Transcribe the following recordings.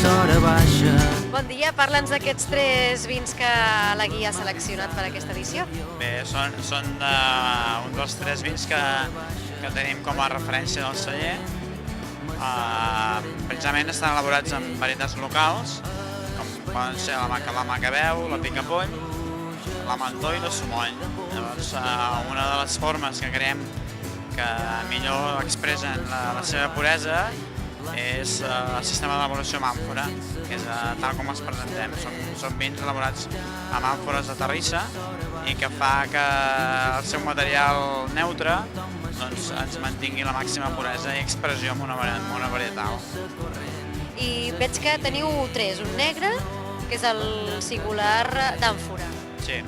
l'emissora baixa. Bon dia, parla'ns d'aquests 3 vins que la guia ha seleccionat per aquesta edició. Bé, són un dels 3 vins que tenim com a referència del celler. Precisament estan elaborats amb varietats locals, com poden ser la Macabeu, la Picapoll, la Mentó i la Sumoll. Llavors, una de les formes que creiem que millor expressen la seva puresa és el sistema d'elaboració amb àmfora, que és tal com els presentem. Són vins elaborats amb àmfores de terrissa i que fa que el seu material neutre ens mantingui la màxima puresa i expressió amb una varietal. I veig que teniu 3, un negre, que és el singular d'àmfora. Sí,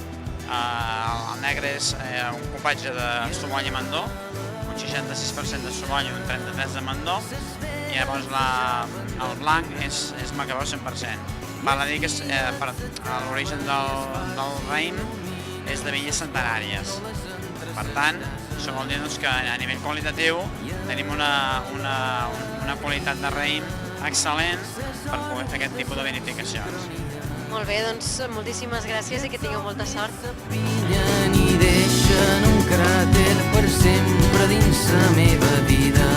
el negre és un cupatge de Sumoll i Mentó, un 66% de Sumoll i un 33% de Mentó, i llavors el blanc és Macabeu 100%. Val a dir que l'origen del raïm és de vinyes centenàries. Per tant, això vol dir que a nivell qualitatiu tenim una qualitat de raïm excel·lent per poder fer aquest tipus de vinificacions. Molt bé, doncs moltíssimes gràcies i que tingueu molta sort. Pillen i deixen un cràter per sempre dins la meva vida.